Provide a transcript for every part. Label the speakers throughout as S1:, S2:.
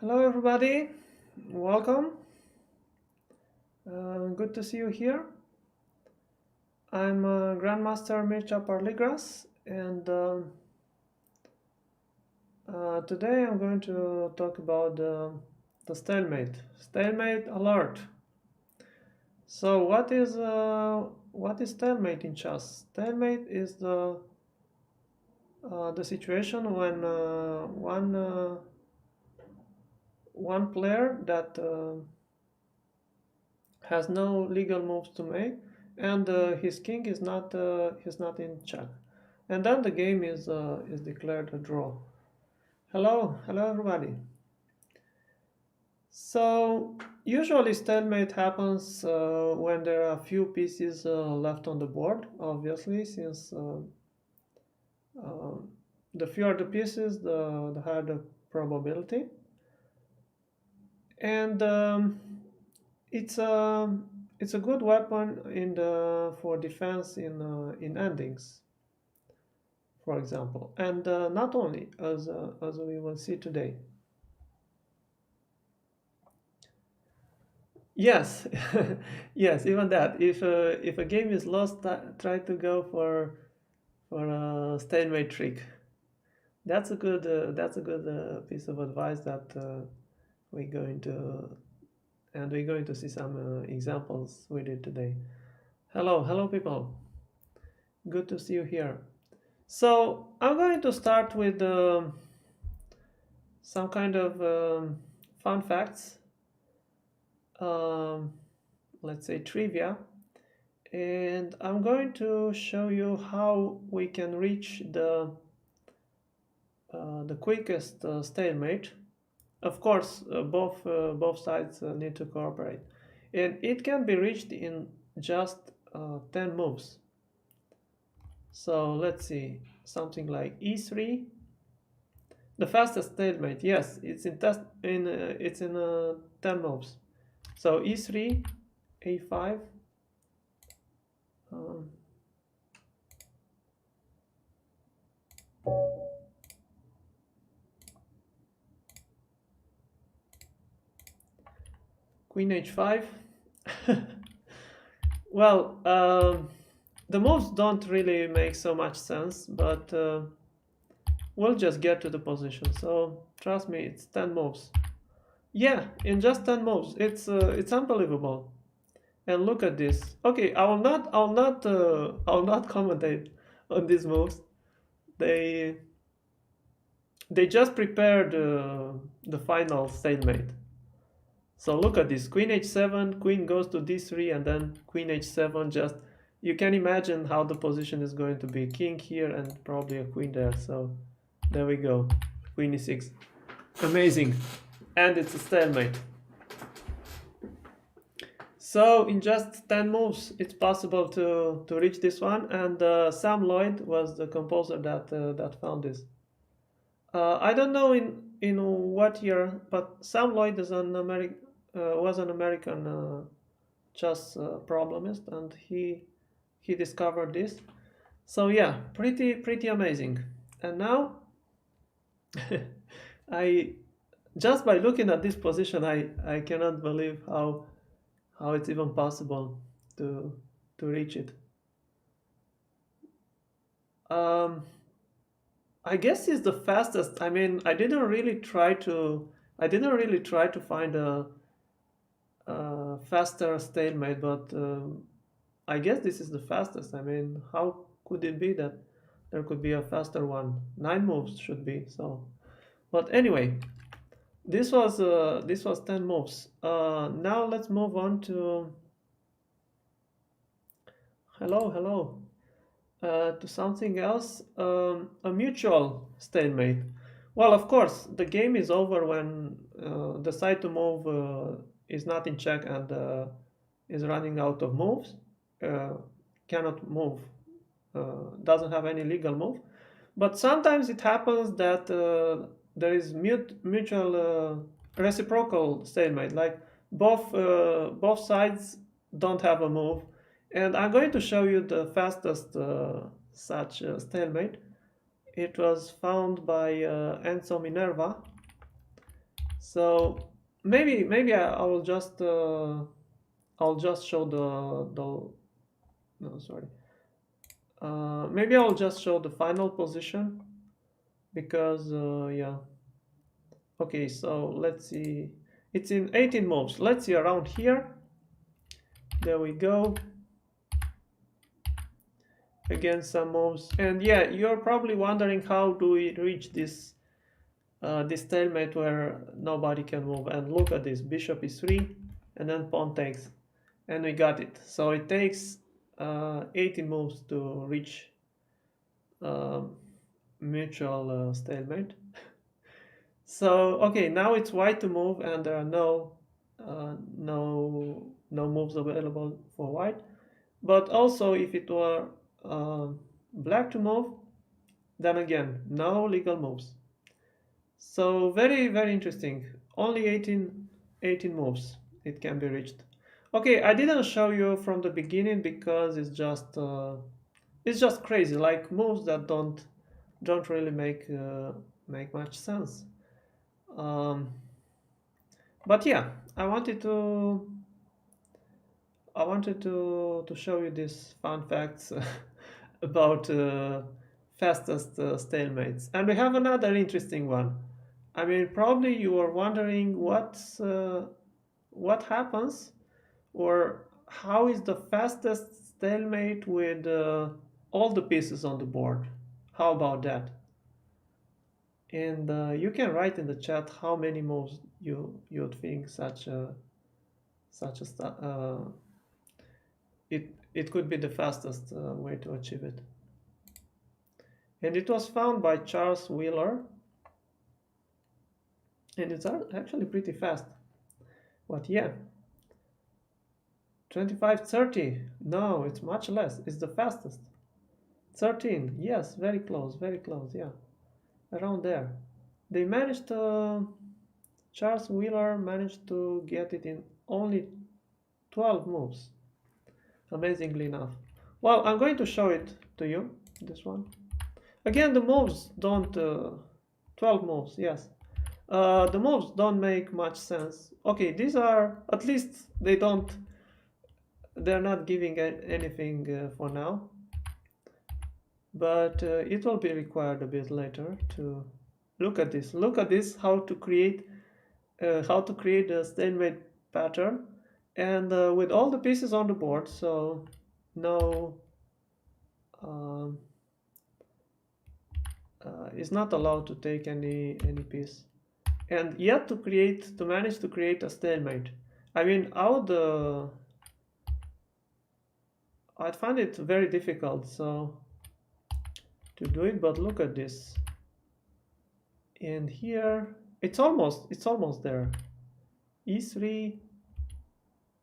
S1: Hello everybody, welcome. Good to see you here. I'm Grandmaster Mircea Parligras, and today I'm going to talk about the stalemate. Stalemate alert. So what is stalemate in chess? Stalemate is the situation when one player that has no legal moves to make, and his king is not in check, and then the game is declared a draw. Hello everybody. So usually stalemate happens when there are few pieces left on the board. Obviously, since the fewer the pieces, the higher the probability, and it's a good weapon for defense in endings, for example, and not only, as we will see today. Yes, yes, even that. If a game is lost, try to go for a stalemate trick. That's a good piece of advice that we're going to and we're going to see some examples with it today. Hello people. Good to see you here. So I'm going to start with some kind of fun facts, um, let's say trivia, and I'm going to show you how we can reach the quickest stalemate. Of course, both sides need to cooperate, and it can be reached in just 10 moves. So let's see, something like e3. The fastest stalemate, yes, it's in 10 moves. So e3, a5, queen h5. Well, the moves don't really make so much sense, but we'll just get to the position. So trust me, it's 10 moves. Yeah, in just 10 moves, it's unbelievable. And look at this. Okay, I will not commentate on these moves. They just prepared the final stalemate. So look at this, queen h7, queen goes to d3, and then queen h7. Just, you can imagine how the position is going to be. King here and probably a queen there. So there we go, queen e6. Amazing. And it's a stalemate. So in just 10 moves, it's possible to reach this one. And Sam Loyd was the composer that found this. I don't know in what year, but Sam Loyd is was an American chess problemist, and he discovered this. So yeah, pretty amazing. And now I just by looking at this position, I cannot believe how it's even possible to reach it. I guess it's the fastest. I mean, I didn't really try to find a faster stalemate, but I guess this is the fastest. I mean, how could it be that there could be a faster one? 9 moves should be so. But anyway, this was 10 moves. Now let's move on to hello to something else. A mutual stalemate. Well, of course, the game is over when the side to move is not in check and is running out of moves, cannot move, doesn't have any legal move. But sometimes it happens that there is mutual reciprocal stalemate, like both sides don't have a move. And I'm going to show you the fastest such stalemate. It was found by Enzo Minerva. So maybe I will just I'll just show the no, sorry. Maybe I'll just show the final position because yeah. Okay, so let's see. It's in 18 moves. Let's see around here. There we go. Again, some moves. And yeah, you're probably wondering how do we reach this this stalemate where nobody can move. And look at this. Bishop is 3 and then pawn takes. And we got it. So it takes 18 moves to reach mutual stalemate. So okay, now it's white to move, and there are no moves available for white. But also, if it were black to move, then again, no legal moves. So very interesting. Only 18 moves it can be reached. Okay, I didn't show you from the beginning because it's just crazy, like moves that don't really make much sense. But yeah, I wanted to show you these fun facts about fastest stalemates, and we have another interesting one. I mean, probably you are wondering what happens or how is the fastest stalemate with all the pieces on the board. How about that? And you can write in the chat how many moves you'd think it could be the fastest way to achieve it. And it was found by Charles Wheeler, and it's actually pretty fast. But yeah, 25:30. No, it's much less. It's the fastest. 13. Yes, very close, very close. Yeah, around there. They managed to. Charles Wheeler managed to get it in only 12 moves. Amazingly enough. Well, I'm going to show it to you. This one. Again, the moves don't. 12 moves. Yes. The moves don't make much sense. Okay, these are at least they're not giving anything for now, but it will be required a bit later to look at this. Look at this, how to create a stalemate pattern, and with all the pieces on the board, so no um, is not allowed to take any piece, and yet to manage to create a stalemate. I mean, I'd find it very difficult to do it, but look at this. And here it's almost there. E3,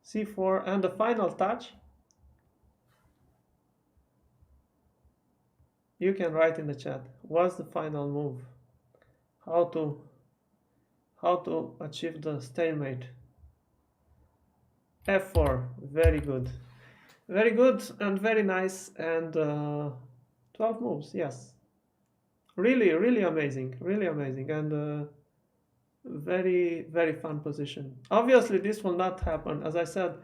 S1: C4, and the final touch. You can write in the chat. What's the final move? How to achieve the stalemate? F4. Very good. Very good and very nice. And 12 moves. Yes. Really amazing. Really amazing. And very fun position. Obviously, this will not happen. As I said,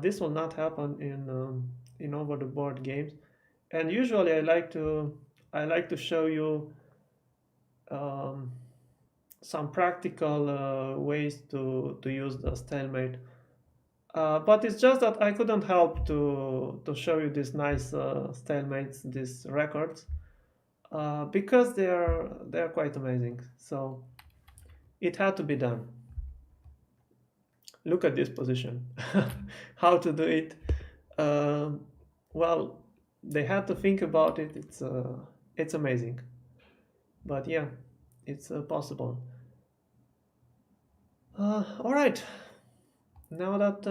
S1: this will not happen in over the board games. And usually, I like to show you some practical ways to use the stalemate. But it's just that I couldn't help to show you these nice stalemates, these records, because they're quite amazing. So it had to be done. Look at this position. How to do it? Well, they had to think about it. It's amazing. But yeah, it's possible. All right. Now that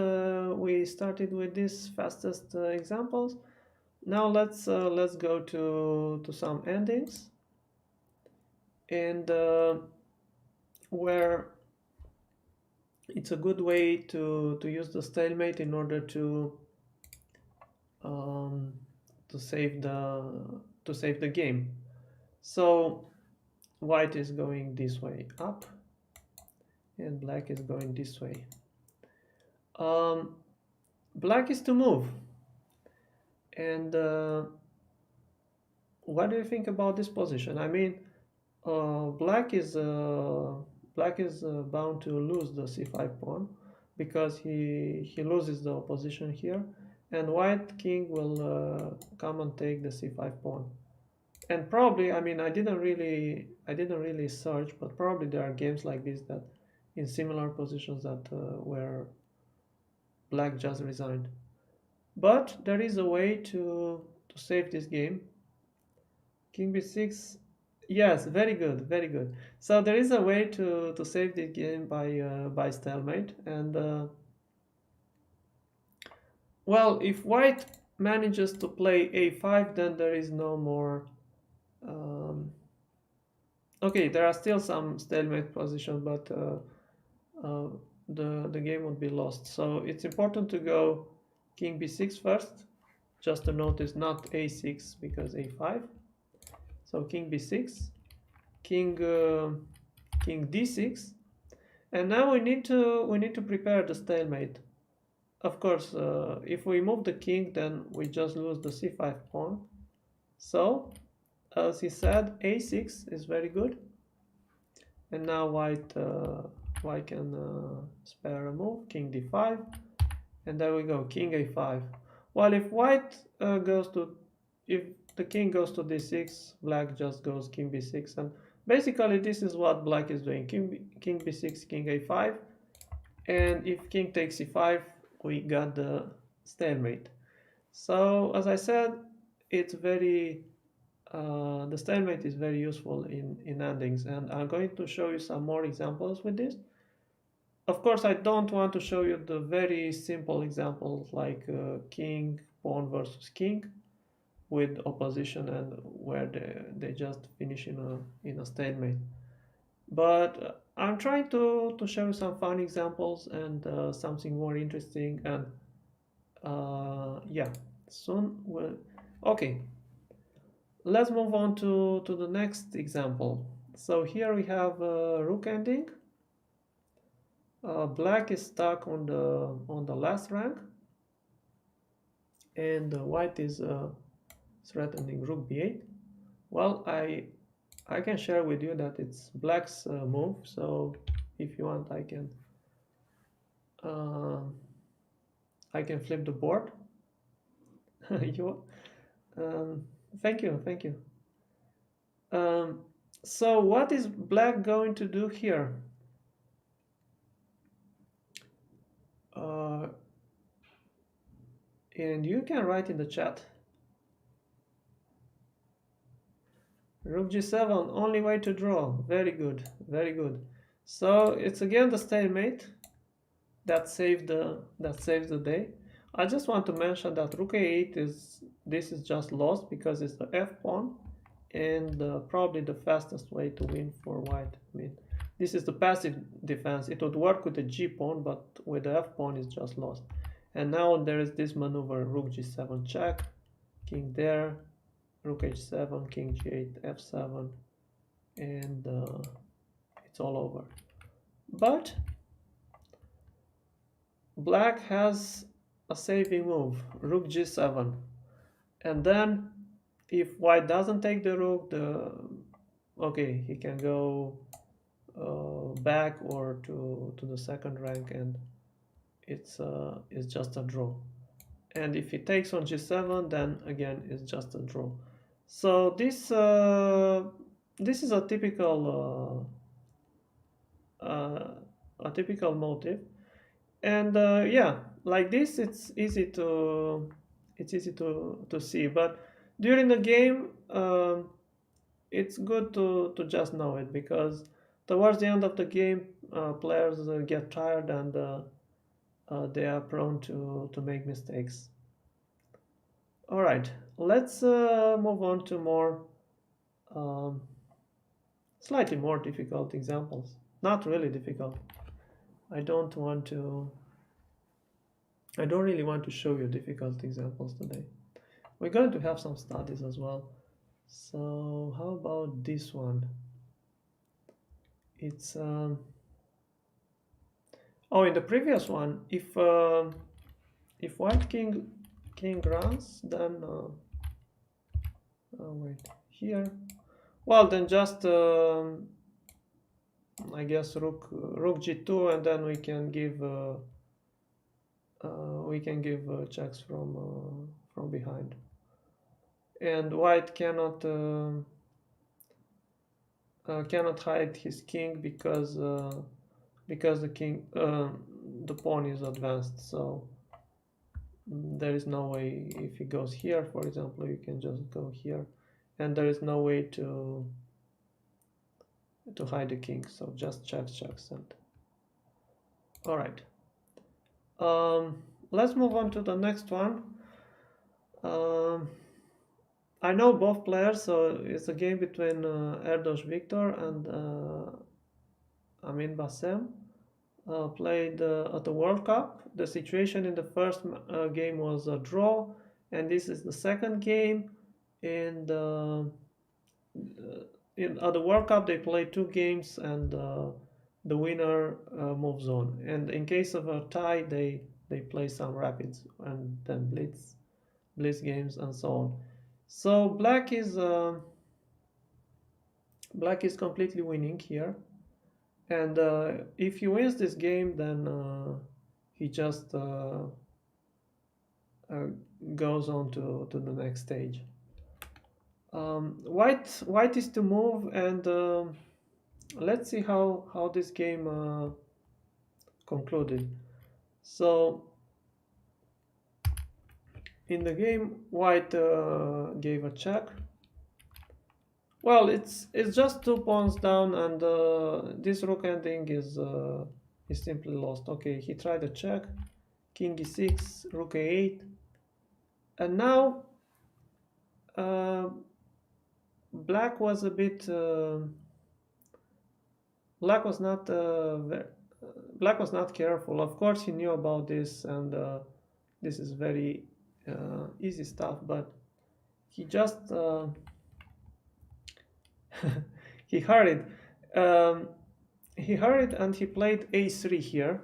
S1: we started with these fastest examples, now let's go to some endings, and where it's a good way to use the stalemate in order to save the game. So white is going this way up, and black is going this way. Black is to move, and what do you think about this position? I mean, black is bound to lose the c5 pawn because he loses the position here, and white king will come and take the c5 pawn. And probably, I mean, I didn't really search, but probably there are games like this that in similar positions that where black just resigned. But there is a way to save this game. King b6. Yes, very good, very good. So there is a way to save this game by stalemate, and well, if white manages to play a5, then there is no more. Okay, there are still some stalemate positions, but uh, the game would be lost. So it's important to go king b6 first, just to notice not a6 because a5. So king b6, king d6, and now we need to prepare the stalemate. Of course, if we move the king, then we just lose the c5 pawn. So, as he said, a6 is very good, and now white can spare a move, king d5, and there we go, king a5. Well, if white if the king goes to d6, black just goes king b6, and basically this is what black is doing, king b6, king a5, and if king takes e5, we got the stalemate. So as I said, it's very the stalemate is very useful in endings, and I'm going to show you some more examples with this. Of course, I don't want to show you the very simple examples like king, pawn versus king with opposition and where they just finish in a stalemate. But I'm trying to show you some fun examples and something more interesting, and yeah, soon we'll. Okay, let's move on to the next example. So here we have rook ending. Black is stuck on the last rank, and white is threatening rook b8. Well, I can share with you that it's black's move. So if you want, uh, I can flip the board. you, um, thank you, thank you. So what is black going to do here? And you can write in the chat. Rook g7, only way to draw. Very good, very good. So it's again the stalemate that saved the day. I just want to mention that rook a8 is just lost because it's the f pawn, and probably the fastest way to win for white. I mean, this is the passive defense. It would work with the g pawn, but with the f pawn it's just lost. And now there is this maneuver: rook g7 check, king there, rook h7, king g8, f7, and it's all over. But black has a saving move, rook g7, and then if white doesn't take the rook, okay, he can go back or to the second rank, and it's just a draw. And if he takes on g7, then again it's just a draw. So this is a typical motive, and yeah, like this it's easy to see. But during the game, it's good to just know it, because towards the end of the game, players get tired, and they are prone to make mistakes. All right, let's move on to more slightly more difficult examples. Not really difficult. I don't really want to show you difficult examples today. We're going to have some studies as well. So how about this one? It's Oh, in the previous one, if white king runs, then oh wait, here. Well, then just I guess rook g2, and then we can give checks from behind, and white cannot hide his king because the pawn is advanced. So there is no way. If he goes here, for example, you can just go here, and there is no way to hide the king. So just checks, and all right. Let's move on to the next one. I know both players, so it's a game between Erdos Viktor and Amin Bassem. Played at the World Cup. The situation in the first game was a draw, and this is the second game. And at the World Cup, they play 2 games, and the winner moves on. And in case of a tie, they play some rapids and then blitz games and so on. So black is completely winning here, and if he wins this game, then he just goes on to the next stage. White is to move, and let's see how this game concluded. So in the game, white gave a check. Well, it's just 2 pawns down, and this rook ending is simply lost. Okay, he tried a check, king e6, rook a8, and now black was a bit black was not careful. Of course, he knew about this, and this is very easy stuff, but he just he hurried. He hurried, and he played a3 here,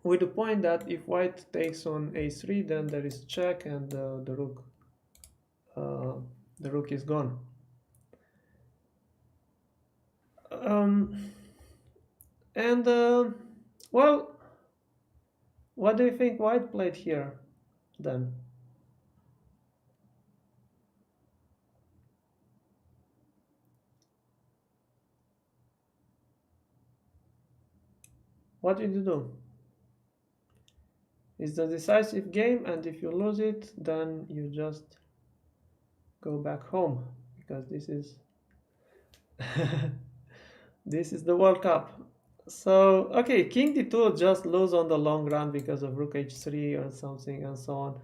S1: with the point that if white takes on a3, then there is check, and the rook is gone. And well, what do you think white played here then? What did you do? It's the decisive game, and if you lose it, then you just go back home, because this is this is the World Cup. So okay, king d2 just lose on the long run because of rook h3 or something, and so on,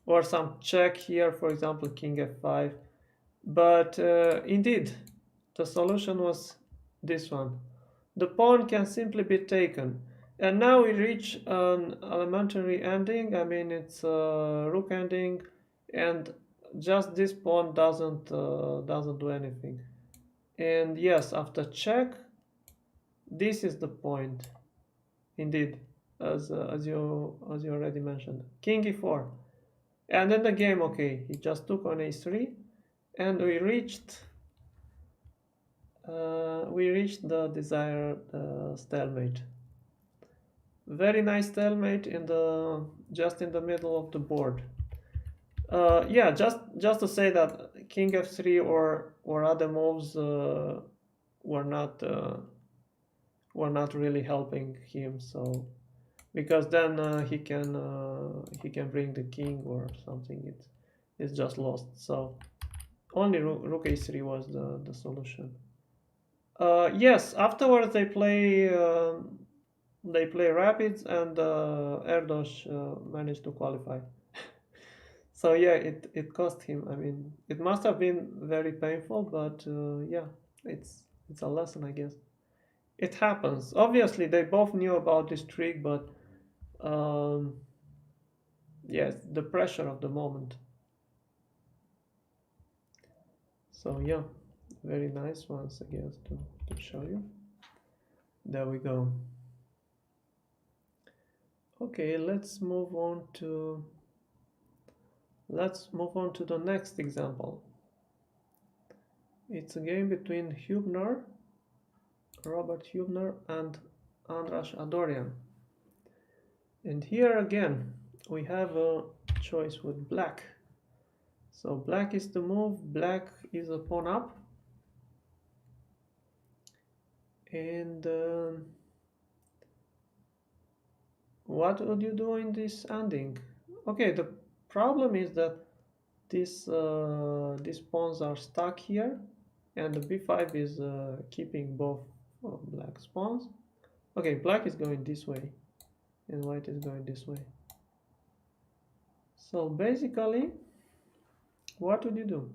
S1: or some check here, for example, king f5. But indeed, the solution was this one. The pawn can simply be taken, and now we reach an elementary ending. I mean, it's a rook ending, and just this pawn doesn't do anything. And yes, after check, this is the point. Indeed, as you already mentioned, king e4, and then the game. Okay, he just took on a3, and we reached the desired stalemate. Very nice stalemate just in the middle of the board. Yeah, just to say that king f3 or other moves were not really helping him. So because then he can bring the king or something. It's just lost. So only rook a3 was the solution. Yes, afterwards they play rapids, and Erdos managed to qualify. So yeah, it cost him. I mean, it must have been very painful, but yeah, it's a lesson, I guess. It happens. Obviously, they both knew about this trick, but yes, the pressure of the moment. So yeah, very nice ones, I guess, to show you. There we go. Okay, let's move on to the next example. It's a game between Robert Hübner and Andras Adorjan. And here again, we have a choice with black. So black is the move, black is a pawn up. And what would you do in this ending? Okay, the problem is that these pawns are stuck here, and the b5 is keeping both black's pawns. Okay, black is going this way, and white is going this way. So basically, what would you do?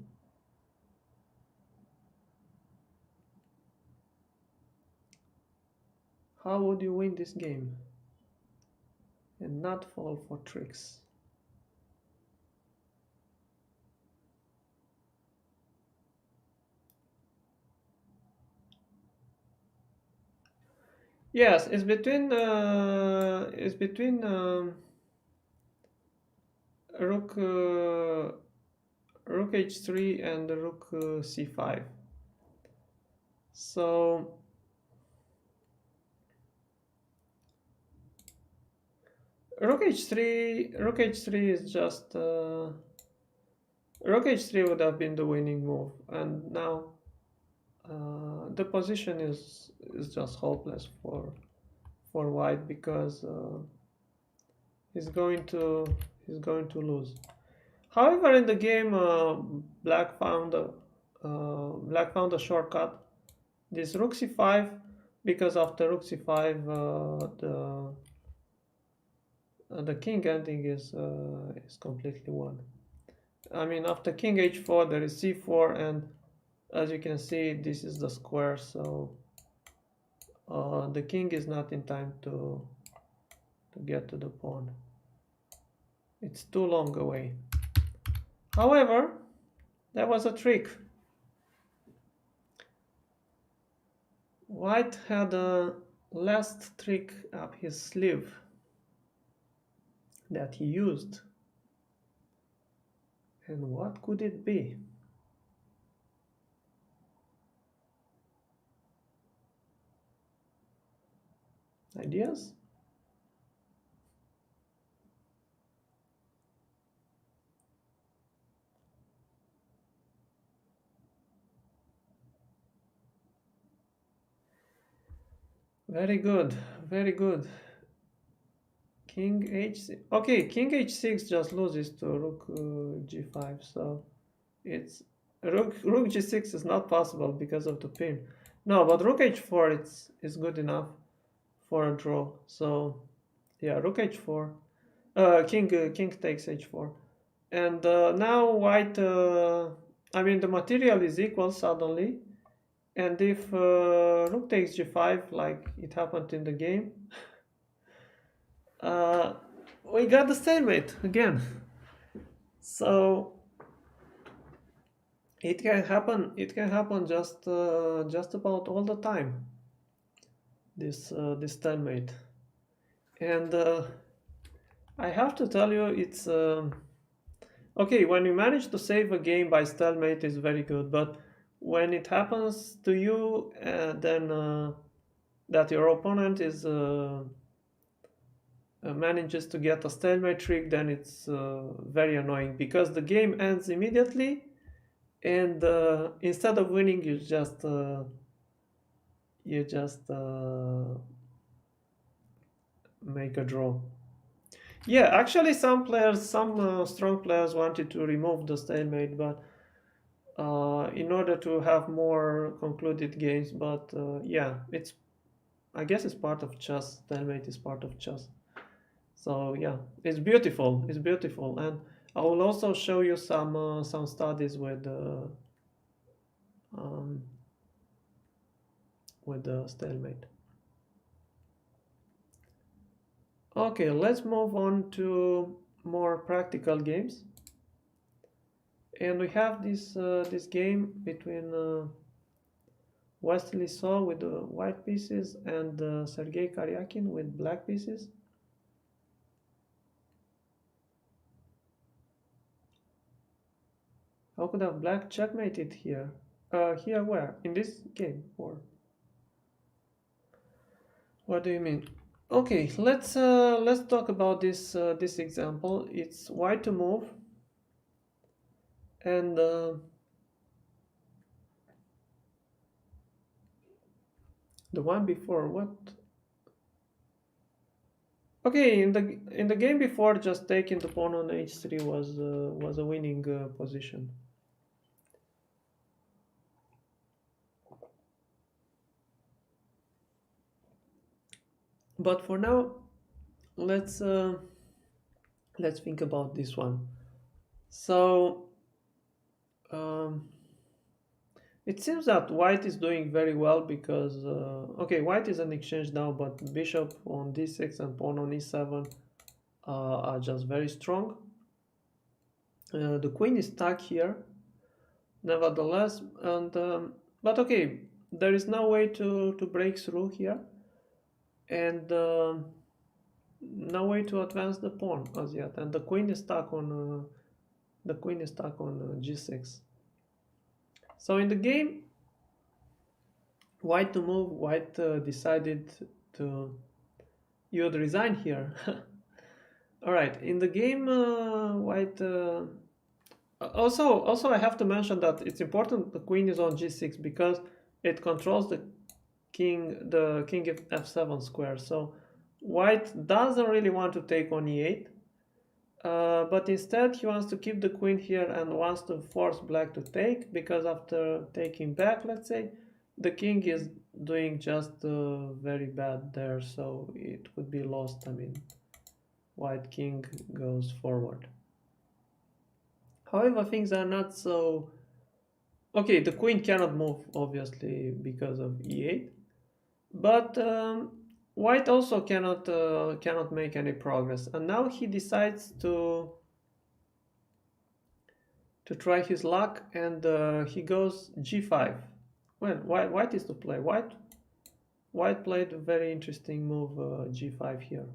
S1: How would you win this game and not fall for tricks? Yes, it's between rook rook h3 and rook c5. So rook h3 is just rook h3 would have been the winning move, and now the position is just hopeless for white, because he's going to lose. However, in the game, black found a shortcut. This rook c5, because after rook c5, the king ending is completely won. I mean, after king h4, there is c4, and as you can see, this is the square, so the king is not in time to get to the pawn. It's too long away. However, there was a trick. White had a last trick up his sleeve that he used. And what could it be? Ideas? Very good, very good. King h6. Okay, king h6 just loses to rook g5, so it's rook g6 is not possible because of the pin. No, but rook h4 is good enough for a draw. So yeah, rook h4. King takes h4, and now white. I mean, the material is equal suddenly, and if rook takes g5, like it happened in the game, we got the stalemate again. So it can happen. It can happen just about all the time. This stalemate, and I have to tell you, it's okay. When you manage to save a game by stalemate, is very good. But when it happens to you, then that your opponent is manages to get a stalemate trick, then it's very annoying, because the game ends immediately, and instead of winning, you just make a draw. Yeah, actually, some strong players wanted to remove the stalemate, but in order to have more concluded games. But yeah, I guess it's part of chess. Stalemate is part of chess. So yeah, it's beautiful. It's beautiful, and I will also show you some studies with the stalemate. Okay, let's move on to more practical games. And we have this game between Wesley with the white pieces and Sergey Karjakin with black pieces. How could have black checkmated here? Here where? In this game? Or what do you mean? Okay, let's talk about this example. It's white to move, and the one before what? Okay, in the game before, just taking the pawn on h3 was a winning position. But for now, let's think about this one. So it seems that white is doing very well because okay, white is an exchange now, but bishop on d6 and pawn on e7 are just very strong. The queen is stuck here, nevertheless, and but okay, there is no way to break through here, and no way to advance the pawn as yet, and the queen is stuck on g6. So in the game, white to move, white decided to you would resign here. All right, in the game, white. Also, I have to mention that it's important the queen is on g6 because it controls the king f7 square. So white doesn't really want to take on e8, but instead he wants to keep the queen here and wants to force black to take, because after taking back, let's say, the king is doing just very bad there, so it would be lost. I mean, white king goes forward. However, things are not so... Okay, the queen cannot move, obviously, because of e8. But white also cannot make any progress. And now he decides to try his luck, and he goes g5. Well, white is to play. White played a very interesting move, g5 here.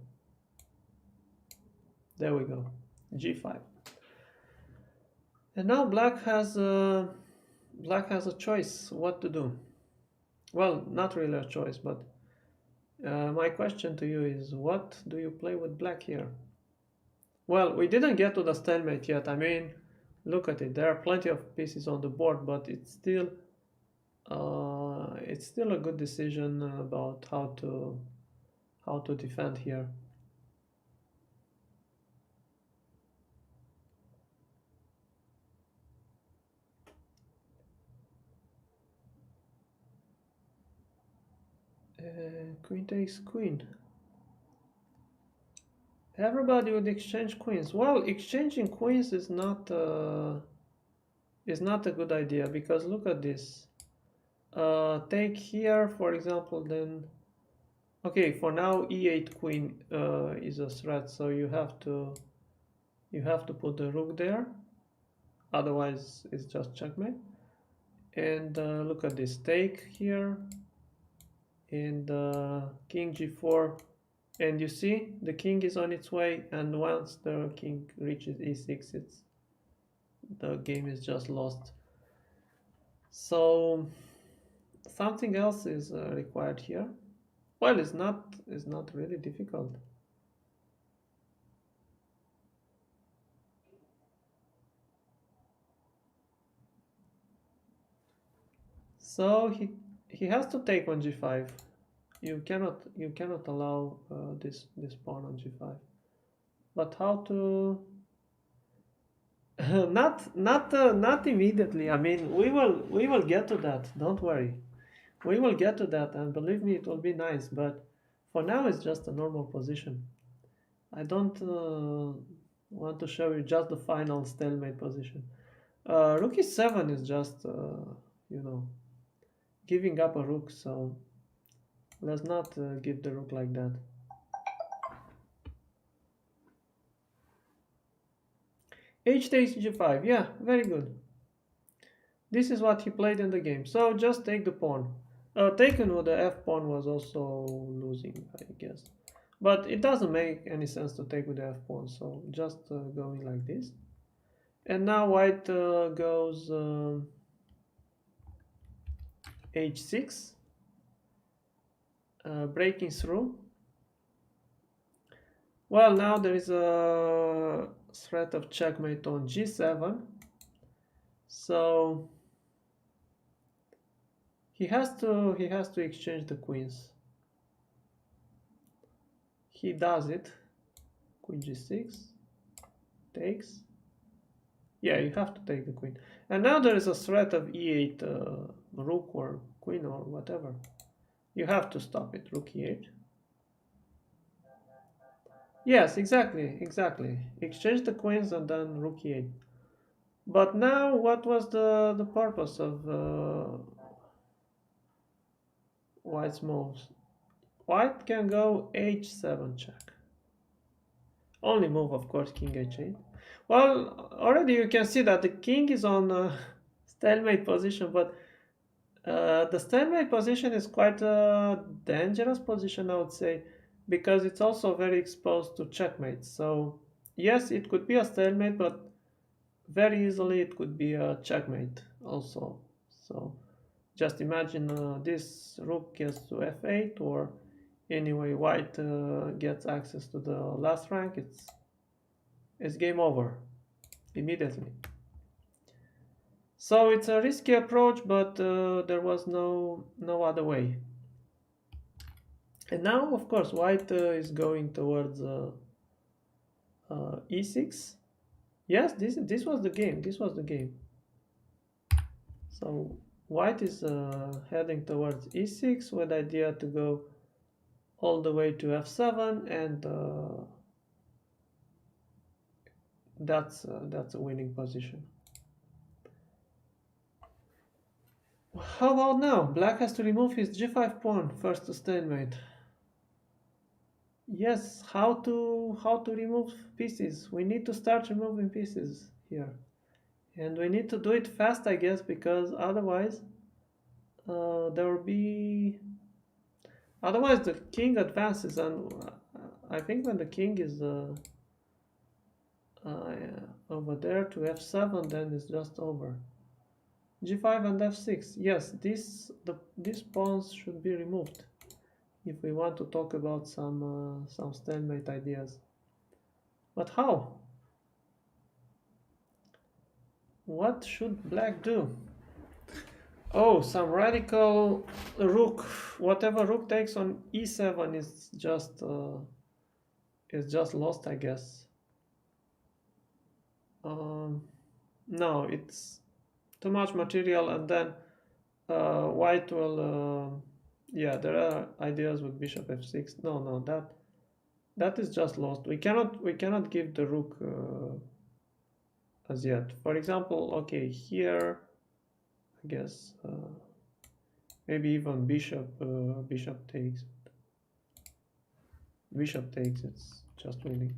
S1: There we go, g5. And now black has a choice what to do. Well, not really a choice, but my question to you is, what do you play with black here? Well, we didn't get to the stalemate yet. I mean, look at it. There are plenty of pieces on the board, but it's still a good decision about how to defend here. Queen takes queen. Everybody would exchange queens. Well, exchanging queens is not a good idea, because look at this. Take here, for example, then... Okay, for now e8 queen is a threat, so you have to put the rook there, otherwise it's just checkmate. And look at this, take here, and king g4, and you see the king is on its way, and once the king reaches e6, the game is just lost. So something else is required here. Well, it's not really difficult. So he has to take on g5. You cannot allow this pawn on g5. But how to? not immediately. I mean, we will get to that. Don't worry. We will get to that, and believe me, it will be nice. But for now, it's just a normal position. I don't want to show you just the final stalemate position. Rook e7 is just giving up a rook, so let's not give the rook like that. H takes g5, yeah, very good. This is what he played in the game, so just take the pawn. Taken with the f pawn was also losing, I guess. But it doesn't make any sense to take with the f pawn, so just going like this. And now white goes h6, breaking through. Well, now there is a threat of checkmate on g7, so he has to exchange the queens. He does it. Queen g6 takes. Yeah, you have to take the queen. And now there is a threat of e8, rook or queen or whatever. You have to stop it. Rook e8. Yes, exactly. Exchange the queens and then rook e8. But now, what was the purpose of white's moves? White can go h7 check. Only move, of course, king h8. Well, already you can see that the king is on stalemate position, but the stalemate position is quite a dangerous position, I would say, because it's also very exposed to checkmate. So, yes, it could be a stalemate, but very easily it could be a checkmate also. So, just imagine this rook gets to f8, or anyway, white gets access to the last rank. It's game over immediately. So it's a risky approach, but there was no other way. And now, of course, white is going towards e6. Yes, this was the game. This was the game. So white is heading towards e6 with the idea to go all the way to f7, and that's a winning position. How about now? Black has to remove his g5 pawn first to stalemate. Yes, how to remove pieces? We need to start removing pieces here, and we need to do it fast, I guess, because otherwise there will be. Otherwise, the king advances, and I think when the king is over there to f7, then it's just over. g5 and f6. Yes, these pawns should be removed if we want to talk about some stalemate ideas. But how? What should black do? Oh, some radical rook. Whatever rook takes on e7 is just lost, I guess. No, it's too much material, and then white will. Yeah, there are ideas with bishop f6. No, that is just lost. We cannot give the rook as yet. For example, okay, here, I guess maybe even bishop takes. Bishop takes. It's just winning.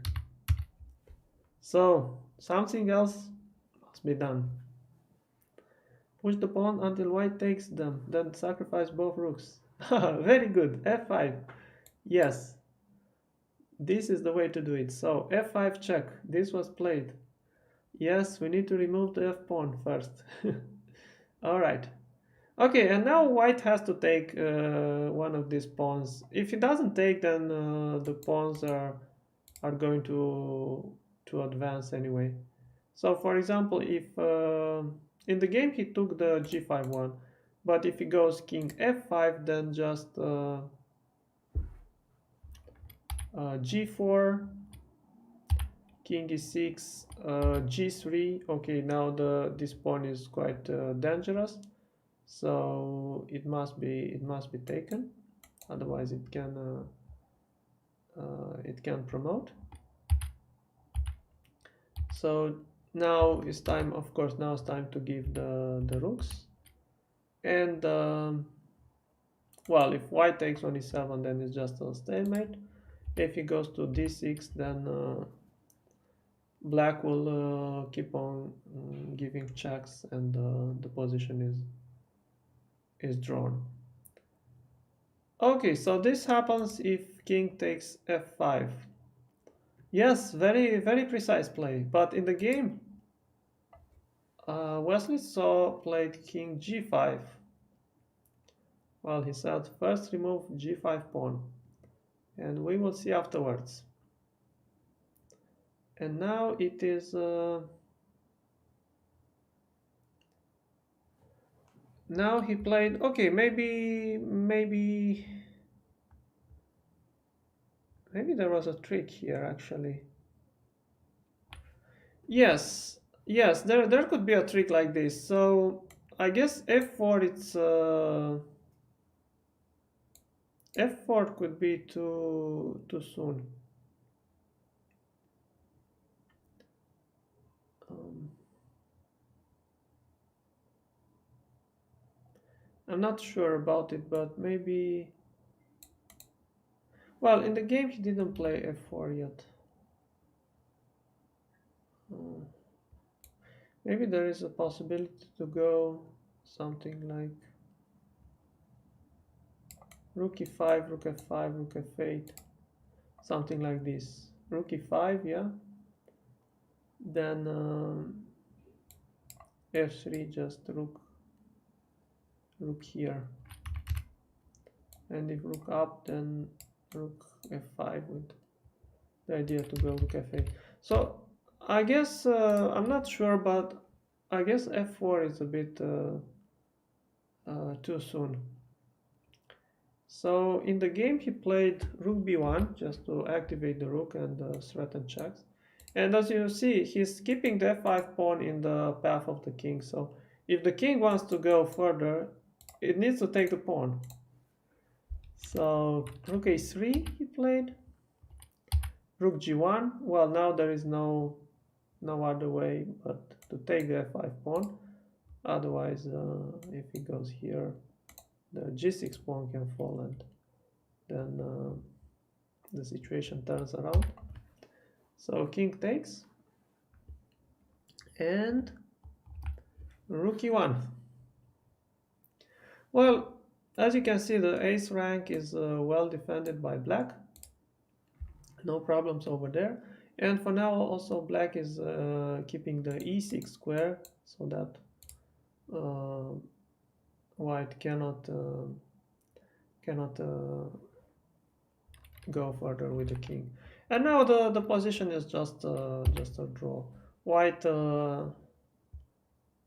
S1: So something else must be done. Push the pawn until white takes them, then sacrifice both rooks. Very good. f5. Yes. This is the way to do it. So f5 check. This was played. Yes, we need to remove the f-pawn first. Alright. Okay, and now white has to take one of these pawns. If he doesn't take, then the pawns are going to advance anyway. So for example, if in the game he took the g5 one, but if he goes king f5, then just g4, king e6, g3. Okay, now this pawn is quite dangerous, so it must be taken, otherwise it can promote. So now it's time, of course, now it's time to give the rooks. And well, if white takes on e7, then it's just a stalemate. If he goes to d6, then black will keep on giving checks, and the position is drawn. Okay, so this happens if king takes f5. Yes, very, very precise play. But in the game, Wesley saw played king g5. Well, he said first remove g5 pawn, and we will see afterwards. And now it is now he played, okay, maybe there was a trick here actually. Yes, there could be a trick like this. So I guess f4, it's f4 could be too soon. I'm not sure about it, but maybe. Well, in the game he didn't play f4 yet. Maybe there is a possibility to go something like rook e5, rook f5, rook f8, something like this. Rook e5, yeah. Then f3, just rook here. And if rook up, then rook f5 with the idea to go rook f8. So I guess I'm not sure, but I guess f4 is a bit too soon. So in the game he played rook b1 just to activate the rook and threaten checks. And as you see, he's keeping the f5 pawn in the path of the king. So if the king wants to go further, it needs to take the pawn. So rook a3 he played. Rook g1. Well, now there is no other way but to take the f5 pawn. Otherwise, if he goes here, the g6 pawn can fall, and then the situation turns around. So king takes, and rook e1. Well, as you can see, the ace rank is well defended by black. No problems over there. And for now, also black is keeping the e6 square, so that white cannot go further with the king. And now the position is just a draw. White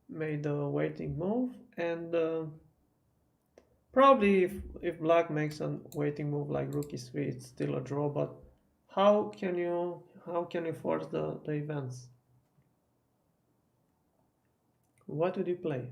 S1: made a waiting move, and probably if black makes a waiting move like rook e3, it's still a draw. But how can you force the events? What would you play?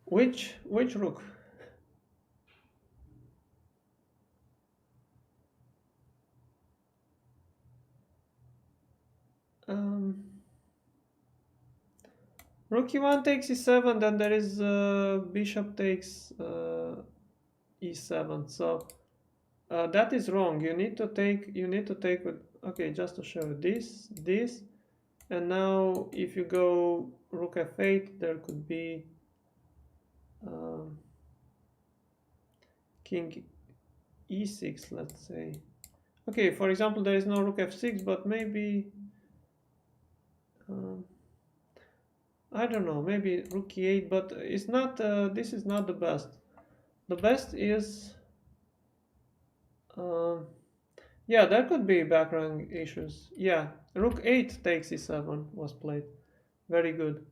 S1: Which rook? Rook e1 takes e7, then there is bishop takes e7. So that is wrong. You need to take with, okay, just to show this, and now if you go rook f8, there could be king e6, let's say. Okay, for example, there is no rook f6, but maybe I don't know, maybe rook e8, but it's not. This is not the best. The best is yeah, there could be background issues. Yeah, rook 8 takes e7 was played. Very good.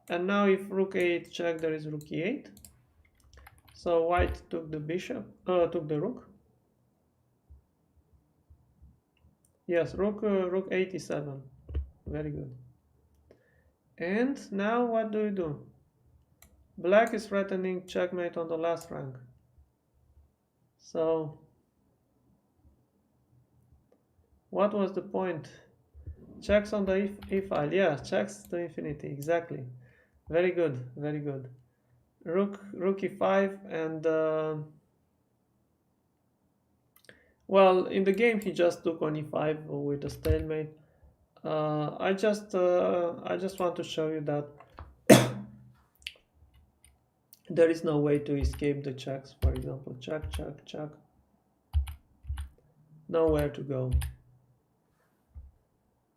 S1: And now if rook 8 check, there is rook e8. So white took the bishop, took the rook. Yes, rook 8 e7. Very good. And now what do you do? Black is threatening checkmate on the last rank. So what was the point? Checks on the e file. Yeah, checks to infinity. Exactly. Very good. Very good. Rook e5, and well, in the game he just took on e5 with a stalemate. I just want to show you that there is no way to escape the checks. For example, check, check, check. Nowhere to go.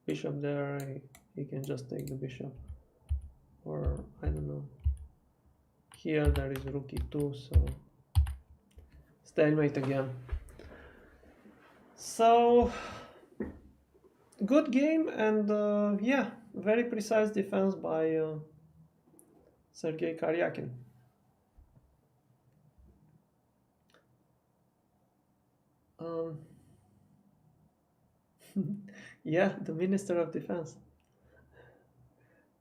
S1: Bishop there, he can just take the bishop. Or, I don't know. Here there is rook e2, so stalemate again. So, good game, and yeah, very precise defense by Sergey Karjakin. Yeah, the Minister of Defense.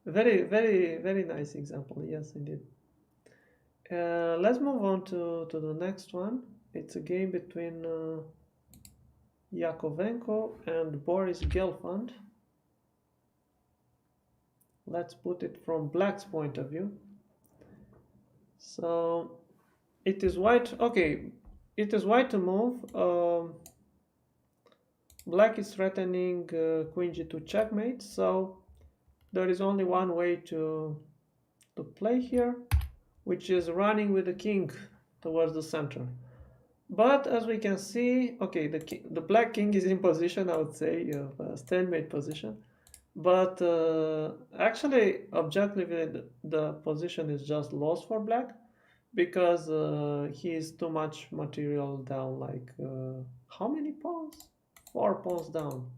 S1: Very, very, very nice example. Yes, indeed. Let's move on to the next one. It's a game between Jakovenko and Boris Gelfand. Let's put it from Black's point of view. So it is white. Okay, it is white to move. Black is threatening Queen G2 checkmate. So there is only one way to play here, which is running with the king towards the center. But as we can see, okay, the black king is in position, I would say, of a stalemate position. But actually, objectively, the position is just lost for black because he is too much material down. Like, how many pawns? 4 pawns down.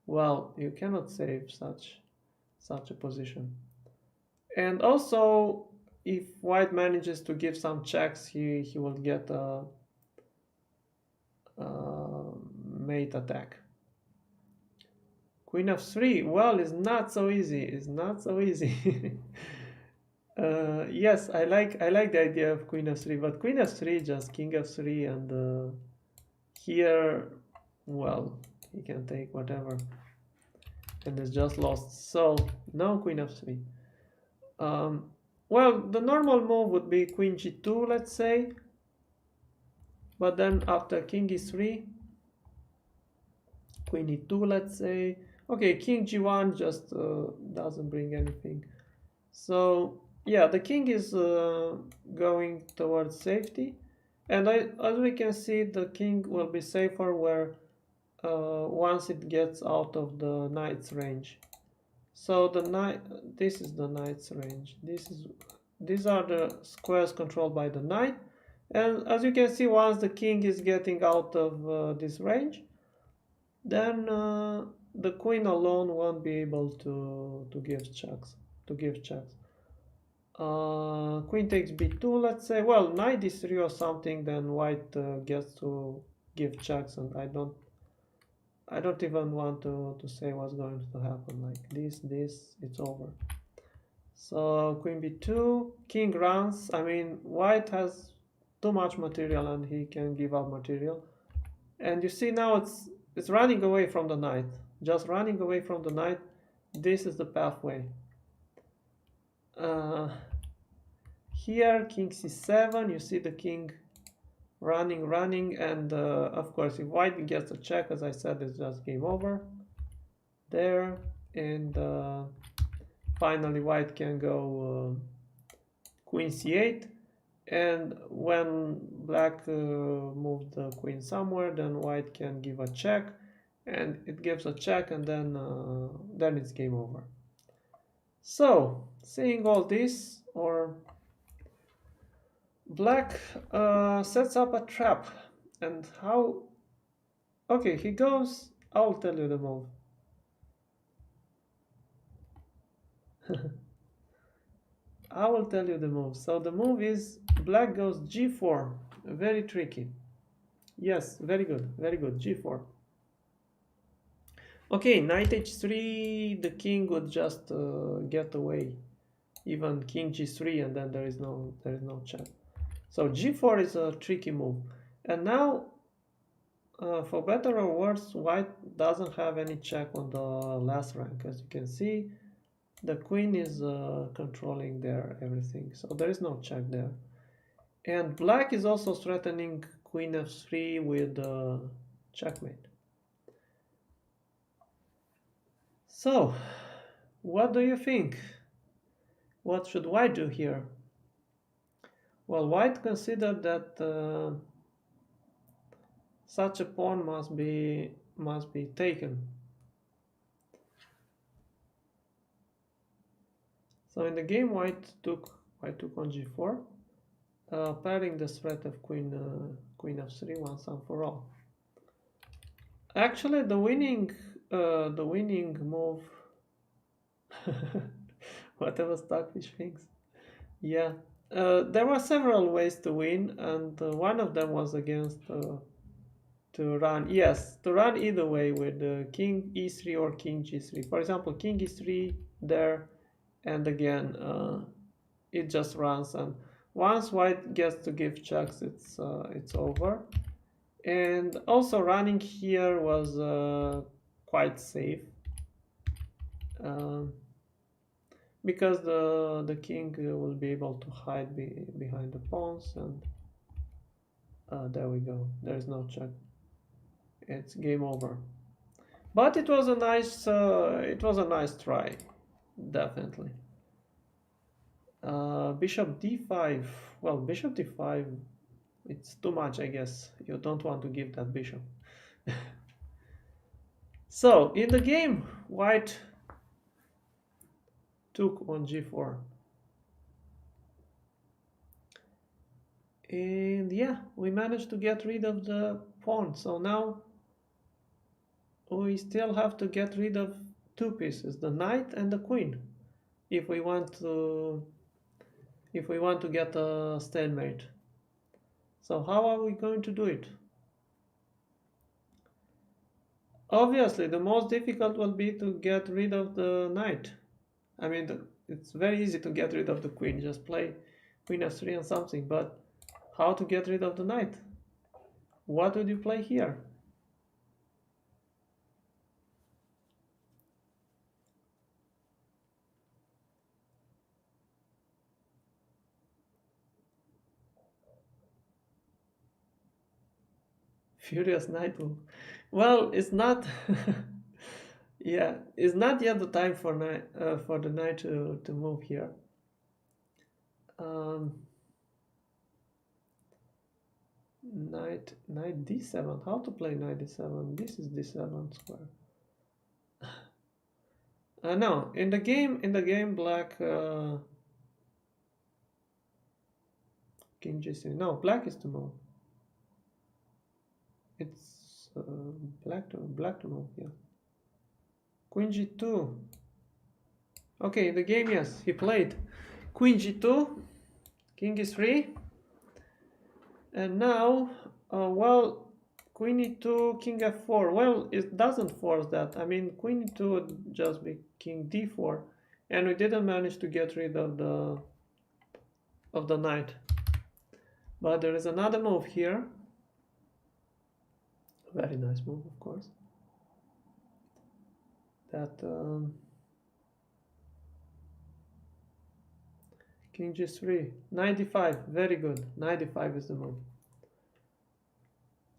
S1: Well, you cannot save such a position. And also, if white manages to give some checks, he will get a mate attack. Queen f3, well, it's not so easy. It's not so easy. Yes, I like the idea of Queen f3, but Queen f3 just King f3, and here, well, he can take whatever, and it's just lost. So no Queen f3. Well, the normal move would be Queen g2, let's say, but then after King e3, Queen e2, let's say. Okay, King g1 just doesn't bring anything. So yeah, the king is going towards safety, and as we can see, the king will be safer where once it gets out of the knight's range. So the knight, this is the knight's range. These are the squares controlled by the knight, and as you can see, once the king is getting out of this range, then the queen alone won't be able to give checks. Queen takes b2, let's say. Well, knight d3 or something, then white gets to give checks, and I don't even want to say what's going to happen. Like this, it's over. So Queen b2, king runs. I mean, white has too much material, and he can give up material. And you see now it's running away from the knight. Just running away from the knight. This is the pathway. Here, king c7, you see the king running, and of course, if white gets a check, as I said, it's just game over. There, and finally, white can go queen c8, and when black moved the queen somewhere, then white can give a check, and it gives a check, and then it's game over. So, seeing all this, or black sets up a trap, and how? Okay, he goes. I'll tell you the move. I will tell you the move. So the move is black goes g4. Very tricky. Yes, very good, g4. Okay, knight h3. The king would just get away. Even king g3, and then there is no check. So g4 is a tricky move. And now, for better or worse, white doesn't have any check on the last rank. As you can see, the queen is controlling there everything. So there is no check there. And black is also threatening queen f3 with checkmate. So, what do you think? What should white do here? Well, white considered that such a pawn must be taken. So in the game, white took on g4, pairing the threat of queen f3 once and for all. Actually, the winning move, whatever Stockfish thinks. Yeah, there were several ways to win, and one of them was against to run. Yes, to run either way with king e3 or king g3. For example, king e3 there, and again it just runs, and once white gets to give checks, it's over. And also running here was quite safe. Um, because the king will be able to hide behind the pawns, and there we go, there is no check, it's game over. But it was a nice try, definitely. Bishop d5. Well, bishop d5, it's too much, I guess. You don't want to give that bishop. So in the game, white took on g4. And yeah, we managed to get rid of the pawn. So now we still have to get rid of two pieces, the knight and the queen, if we want to get a stalemate. So how are we going to do it? Obviously, the most difficult will be to get rid of the knight. I mean, it's very easy to get rid of the queen. Just play queen f3 and something. But how to get rid of the knight? What would you play here? Furious knight move. Well, it's not. Yeah, it's not yet the time for the knight to move here. Knight d7. How to play knight d7? This is d7 square. No, in the game, black king g3. No, black is to move. It's black to move. Yeah. Queen g2. Okay, in the game, yes, he played queen g2, king e3, and now, well, queen e2, king f4. Well, it doesn't force that. I mean, queen e2 would just be king d4, and we didn't manage to get rid of the knight. But there is another move here. Very nice move, of course. That king g3, 95, very good. 95 is the move.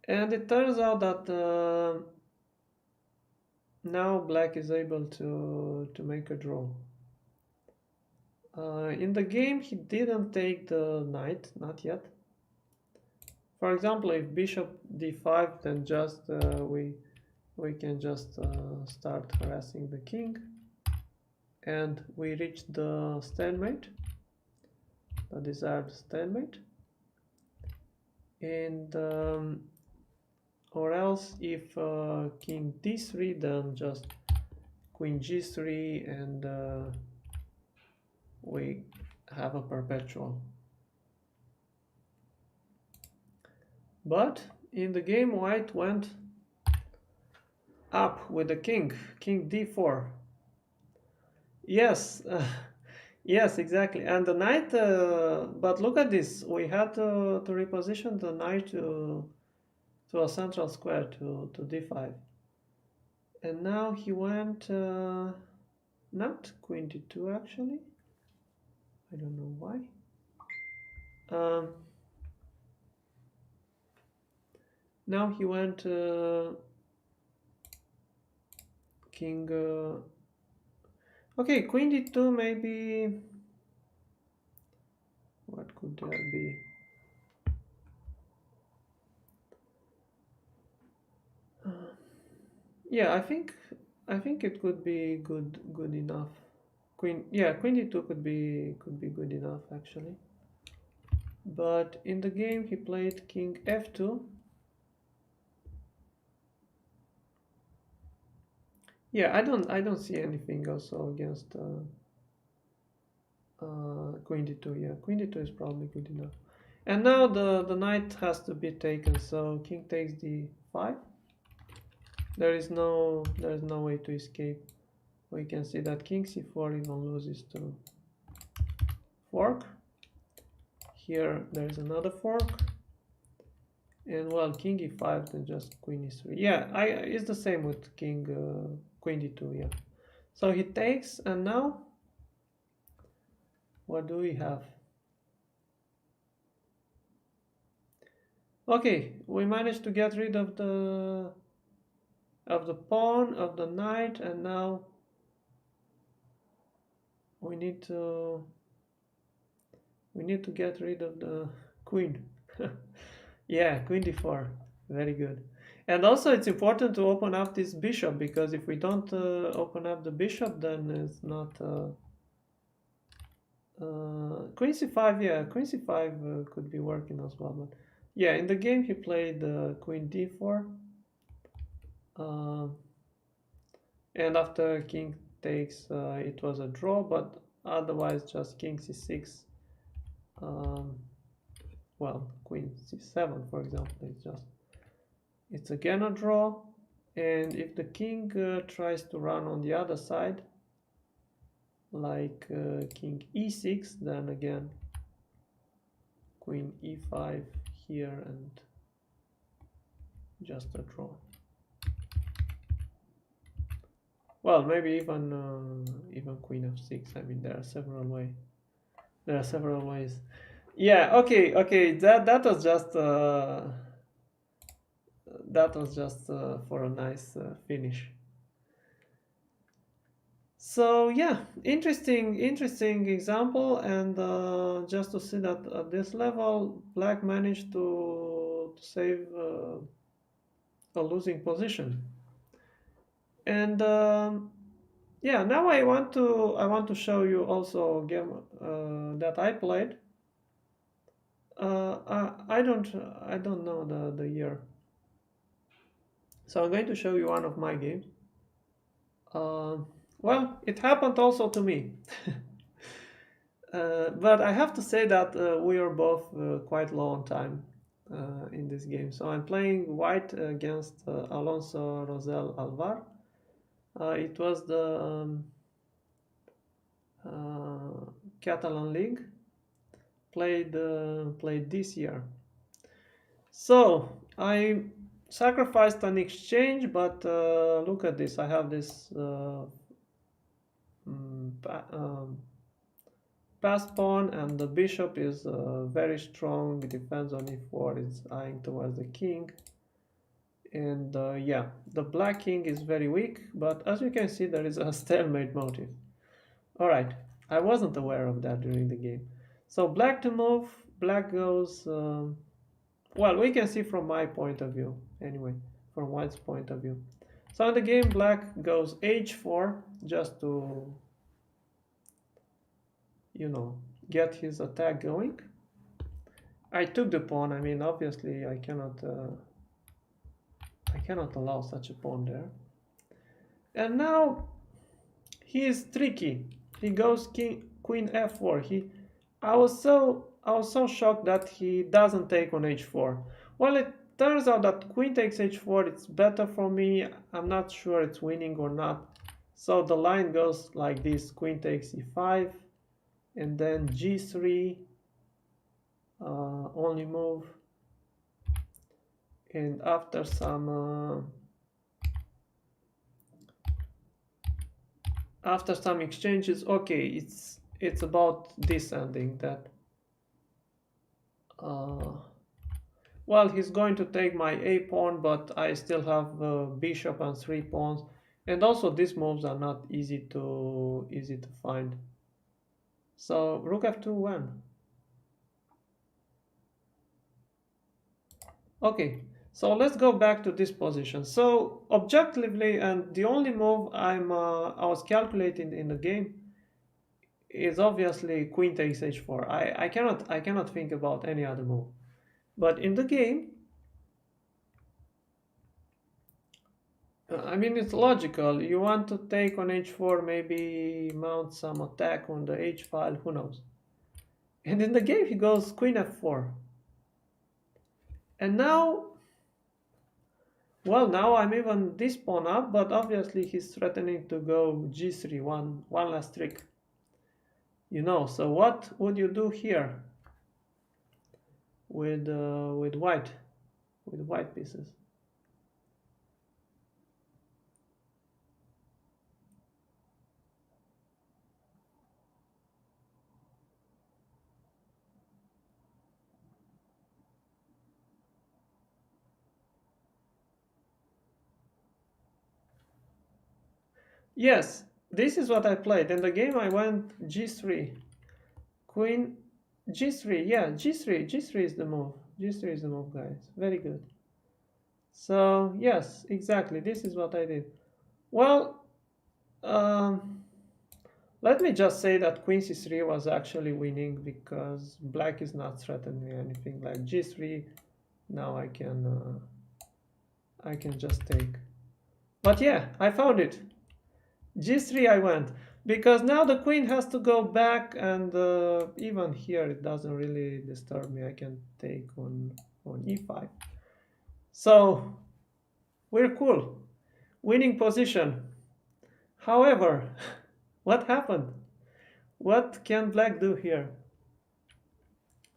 S1: And it turns out that now black is able to make a draw. In the game, he didn't take the knight, not yet. For example, if bishop d5, then just we can just start harassing the king, and we reach the stalemate, the desired stalemate. And or else, if king d3, then just queen g3, and we have a perpetual. But in the game, white went up with the king d4. Yes, yes, exactly. And the knight, but look at this. We had to reposition the knight to a central square, to d5. And now he went not queen d2, actually. I don't know why. Now he went king Okay, queen d2 maybe. What could there be? Yeah, I think it could be good enough. Queen d2 could be good enough actually. But in the game he played king f2. Yeah, I don't see anything also against queen d2. Yeah, queen d2 is probably good enough. And now the knight has to be taken, so king takes d5. There is no way to escape. We can see that king c4 even loses to fork. Here there is another fork. And well, king e5, then just queen e3. Yeah, it's the same with queen d2. Yeah. So he takes, and now what do we have? Okay, we managed to get rid of the pawn, of the knight, and now we need to get rid of the queen. Yeah, queen d4, very good. And also it's important to open up this bishop, because if we don't open up the bishop, then it's not queen c5. Yeah, queen c5 could be working as well, but yeah, in the game he played queen d4, and after king takes, it was a draw, but otherwise just king c6, well, queen c7 for example, it's again a draw. And if the king tries to run on the other side, like king e6, then again queen e5 here, and just a draw. Well, maybe even queen f6. I mean, there are several ways. Yeah, okay, that was just for a nice finish. So yeah, interesting example. And just to see that at this level black managed to save a losing position. And yeah, now I want to show you also a game that I played. I don't know the year, so I'm going to show you one of my games. Well, it happened also to me. But I have to say that we are both quite low on time in this game. So I'm playing white against Alonso, Rosell, Alvar. It was the Catalan League, played this year. So I sacrificed an exchange, but look at this. I have this pass pawn, and the bishop is very strong. It defends on e4. It's eyeing towards the king. And yeah, the black king is very weak, but as you can see, there is a stalemate motive. All right, I wasn't aware of that during the game. So black to move, black goes, well, we can see from my point of view, anyway, from white's point of view. So in the game, black goes h4, just to, get his attack going. I took the pawn. I mean, obviously, I cannot allow such a pawn there. And now he is tricky. He goes queen f4. I was so shocked that he doesn't take on h4. Well, it turns out that queen takes h4. It's better for me. I'm not sure it's winning or not. So the line goes like this: queen takes e5, and then g3, only move. And after some exchanges, okay, it's about this ending, that well, he's going to take my a pawn, but I still have bishop and 3 pawns. And also these moves are not easy to find. So rook f2 when? Okay, so let's go back to this position. So objectively, and the only move I was calculating in the game is obviously queen takes h4. I cannot think about any other move. But in the game, I mean, it's logical. You want to take on h4, maybe mount some attack on the h file, who knows. And in the game, he goes queen f4. And now, well, now I'm even this pawn up, but obviously he's threatening to go g3, one last trick. You know, so what would you do here with white pieces? Yes, this is what I played. In the game I went g3, queen g3. Yeah, g3 is the move. G3 is the move, guys. Very good. So yes, exactly, this is what I did. Well, let me just say that queen c3 was actually winning because black is not threatening anything. Like g3, now I can just take. But yeah, I found it. g3 I went, because now the queen has to go back, and even here it doesn't really disturb me. I can take on e5. So we're cool. Winning position. However, what happened? What can black do here?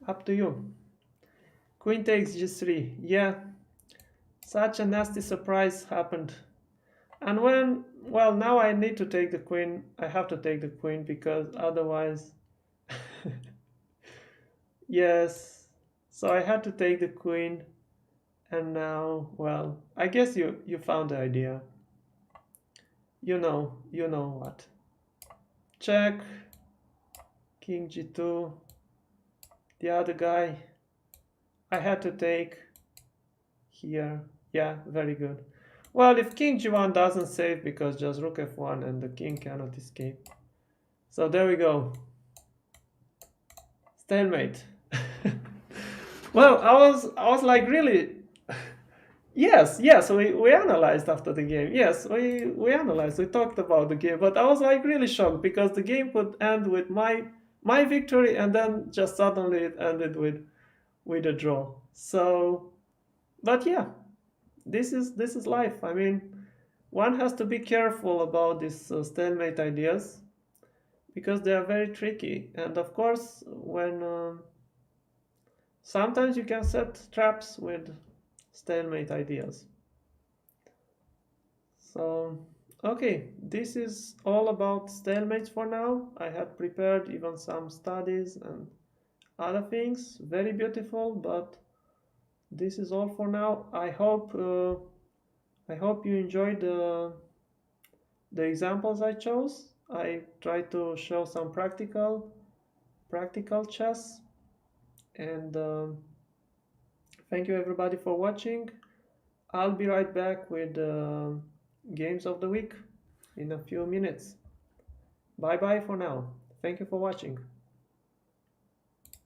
S1: Up to you. Queen takes g3. Yeah, such a nasty surprise happened. And when, well, now I need to take the queen. I have to take the queen because otherwise, yes. So I had to take the queen. And now, well, I guess you found the idea. You know what. Check, king g2. The other guy, I had to take here. Yeah, very good. Well, if king g1 doesn't save, because just rook f1 and the king cannot escape. So there we go. Stalemate. Well, I was like, really. Yes, we analyzed after the game. Yes, we analyzed, we talked about the game, but I was like really shocked because the game could end with my victory, and then just suddenly it ended with a draw. So, but yeah, this is life. I mean, one has to be careful about these stalemate ideas because they are very tricky, and of course, when sometimes you can set traps with stalemate ideas. So, okay, this is all about stalemates for now. I had prepared even some studies and other things. Very beautiful, but this is all for now. I hope you enjoyed the examples I chose. I tried to show some practical chess, and thank you everybody for watching. I'll be right back with games of the week in a few minutes. Bye bye for now. Thank you for watching.